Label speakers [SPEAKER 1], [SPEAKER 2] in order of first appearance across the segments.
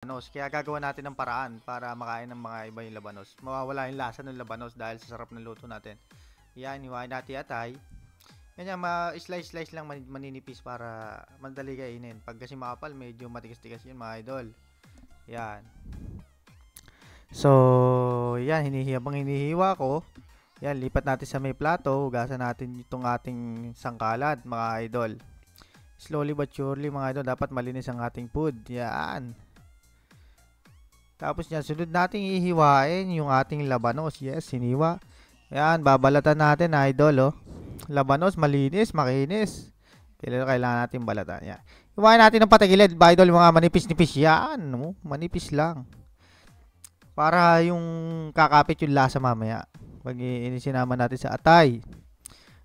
[SPEAKER 1] labanos. Kaya gagawa natin ng paraan para makain ng mga iba yung labanos. Mawawala yung lasa ng labanos dahil sa sarap ng luto natin. Yan, hiwain natin atay. Yan yan, ma-slice-slice lang maninipis para madali kainin. Pag kasi makapal, medyo matigas-tigas yun mga idol. Yan. So, yan, habang hinihiwa ko, yan, lipat natin sa may plato. Hugasan natin itong ating sangkalad mga idol. Slowly but surely mga idol, dapat malinis ang ating food. Yan. Tapos yan, sunod nating ihiwain yung ating labanos. Yes, hiniwa. Yan, babalatan natin idol, oh. Labanos, malinis, makinis. Kailangan natin balatan. Yan. Hiwain natin ng patagilid, idol, mga manipis-nipis yan. No? Manipis lang. Para yung kakapit yung lasa mamaya. Pag isinama natin sa atay.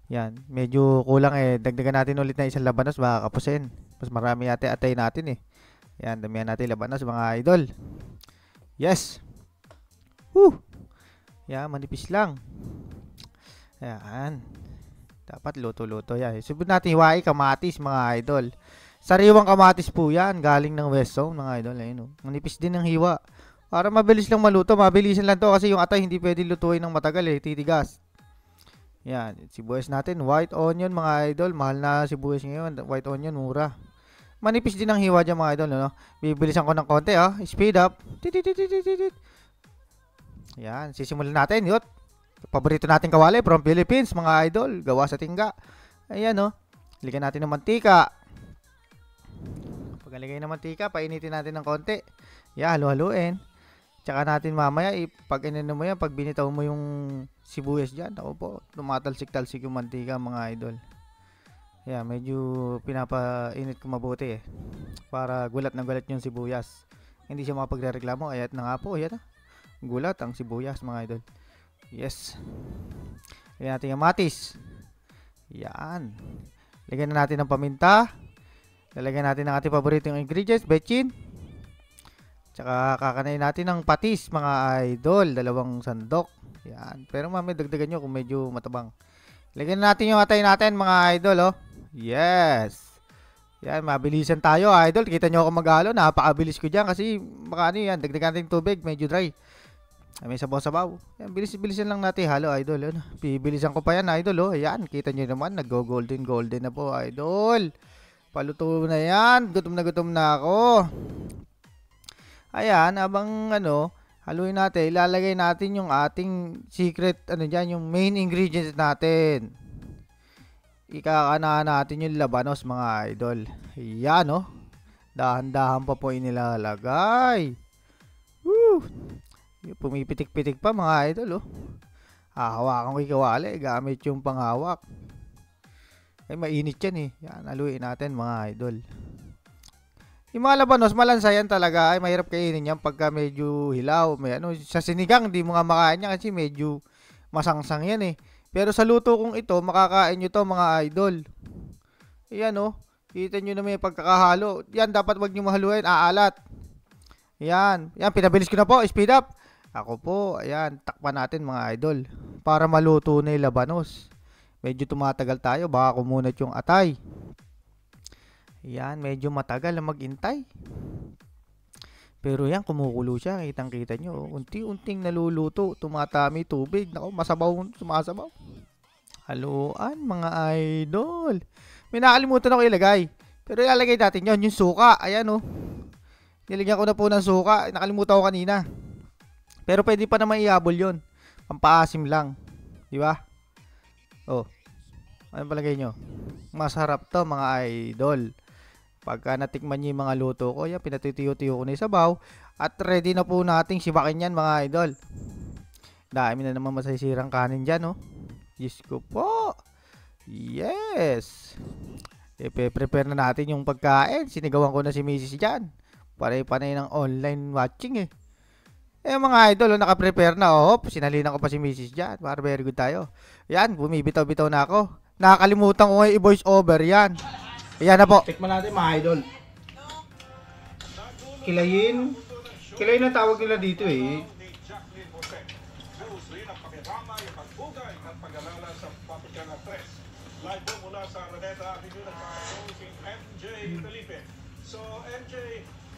[SPEAKER 1] Yan, medyo kulang eh. Dagdagan natin ulit na isang labanos, baka kapusin. Mas marami yate atay natin eh. Yan, damihan natin labanos mga idol. Yes. Woo. Yan, manipis lang. Yan. Dapat luto-luto yan. Subod natin hiwain kamatis mga idol. Sariwang kamatis po yan. Galing ng West Zone mga idol. Ayun, oh. Manipis din ng hiwa. Para mabilis lang maluto. Mabilisan lang to kasi yung atay hindi pwede lutuin ng matagal eh. Titigas. Yan. Sibuyas natin. White onion mga idol. Mahal na sibuyas ngayon. White onion mura. Manipis din ang hiwa dyan mga idol. No? Bibilisan ko ng konti. Oh. Speed up. Yan. Sisimulan natin. Yun. Paborito natin kawali from Philippines mga idol. Gawa sa tingga. Ayan o. Ligan natin ng mantika. Pagkalagay ng mantika, painitin natin ng konti. Yan. Halu-haluin. Tsaka natin mamaya, pag inano mo yan, pag binitaw mo yung sibuyas dyan, ako po, tumatalsik-talsik yung mantika mga idol. Yan, medyo pinapainit ko mabuti eh. Para gulat na gulat yung sibuyas. Hindi siya makapagreklamo, ayat na nga po, ayat na. Gulat ang sibuyas mga idol. Yes. Lagyan natin yung matis. Yan. Lagyan na natin ng paminta. Lalagyan natin ng ating paboritong ingredients, bechin. Tsaka kakanayin natin ng patis mga idol. 2 sandok. Yan. Pero mamaya dagdagan nyo kung medyo matabang. Lagyan natin yung atay natin mga idol. Oh. Yes. Yan. Mabilisan tayo idol. Kita nyo ako maghalo. Napakabilis ko dyan kasi baka ano yan. Dagdagan natin tubig. Medyo dry. May sabaw-sabaw. Yan. Bilisan lang natin halo idol. Yan. Bibilisan ko pa yan idol. Oh. Yan. Kita nyo naman. Nag-golden na po idol. Paluto na yan. Gutom na ako. Ayan, habang haluin natin, ilalagay natin yung ating secret, dyan, yung main ingredients natin. Ikakanahan natin yung labanos, mga idol. Ayan, oh. Dahan-dahan pa po inilalagay. Woo! Pumipitik-pitik pa, mga idol, oh. Hahawakan ko yung kawali, gamit yung panghawak. Ay, mainit yan, eh. Yan, haluin natin, mga idol. Yung mga labanos, malansa yan talaga. Ay, mahirap kainin yan pagka medyo hilaw. May sa sinigang, di mo nga makain yan kasi medyo masangsang yan eh. Pero sa luto kong ito, makakain nyo to mga idol. Ayan oh. Kita nyo na may pagkakahalo. Yan, dapat wag nyo mahaluin. Aalat. Yan. Yan, pinabilis ko na po. Speed up. Ako po. Ayan, takpan natin mga idol. Para maluto na yung labanos. Medyo tumatagal tayo. Baka kumunat yung atay. Yan, medyo matagal na maghintay. Pero yan, kumukulo siya. Kitang-kita nyo. Unti-unting naluluto. Tumatami tubig. Nako, sumasabaw. Haluan, mga idol. May nakalimutan ako ilagay. Pero ilalagay natin yun. Yung suka. Ayan, oh. Nilagyan ko na po ng suka. Nakalimutan ko kanina. Pero pwede pa naman ihabol yun. Pampaasim lang. Diba? Oh. Ano palagay nyo? Masarap to, mga idol. Pagka natikman nyo yung mga luto ko, yan, pinatitiyo-tiyo ko na yung sabaw. At ready na po nating sibakin yan, mga idol. Dami na naman masisirang kanin dyan, oh. Diyos ko po. Yes. Ipe-prepare na natin yung pagkain. Sinigawan ko na si Mrs. dyan. Panay-panay ng online watching, eh. Mga idol, oh, naka-prepare na, oh. Sinalinan ko pa si Mrs. dyan. Para very good tayo. Yan, bumibitaw-bitaw na ako. Nakakalimutan ko ngayon i-voice over, yan. Ayan na po. Tikman natin mga idol. Kilayin. Kilayin ang tawag nila dito eh.
[SPEAKER 2] So MJ,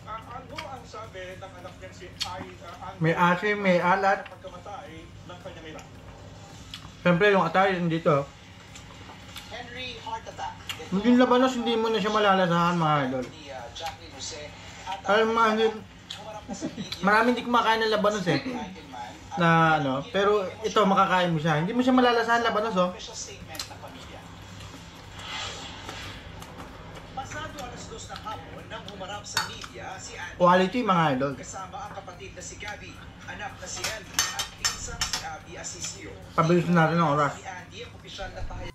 [SPEAKER 2] Ano ang sabi ng anak niya si
[SPEAKER 3] May asim, may alat.
[SPEAKER 2] pagkamatay ng kanyang ina?
[SPEAKER 3] Siyempre yung atay dito.
[SPEAKER 4] Henry heart attack.
[SPEAKER 3] Yung labanos, hindi mo na siya malalasahan mga idol.
[SPEAKER 4] Ni Jacqueline Jose at
[SPEAKER 3] Alam mo,
[SPEAKER 4] humarap na sa media.
[SPEAKER 3] marami hindi kumakain ng labanos eh. Na ano, pero ito makakain mo siya. Hindi mo siya malalasahan labanos oh.
[SPEAKER 4] Official statement ng pamilya. Pasado alas 2 ng hapon nang humarap sa media si Andy
[SPEAKER 3] Quality mga idol.
[SPEAKER 4] kasama ang kapatid na si Gabby, anak na si Ellie at pinsang si Abby Asisio.
[SPEAKER 3] Pabilis natin ng oras.
[SPEAKER 4] Si Andy ang opisyal na pahayag.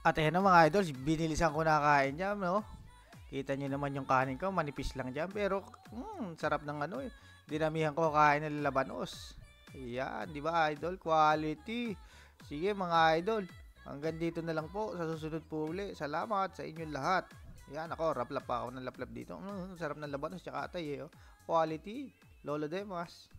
[SPEAKER 1] At ayan na mga idol, binilisan ko na kain dyan, no? Kita nyo naman yung kanin ko, manipis lang dyan. Pero, sarap ng ano eh. Dinamihan ko kain ng labanos. Ayan, di ba idol? Quality. Sige mga idol, hanggang dito na lang po. Sa susunod po uli. Salamat sa inyong lahat. Ayan, ako, raplap pa ako ng laplap dito. Sarap ng labanos, tsaka atay eh. Oh. Quality. Lolo Demas.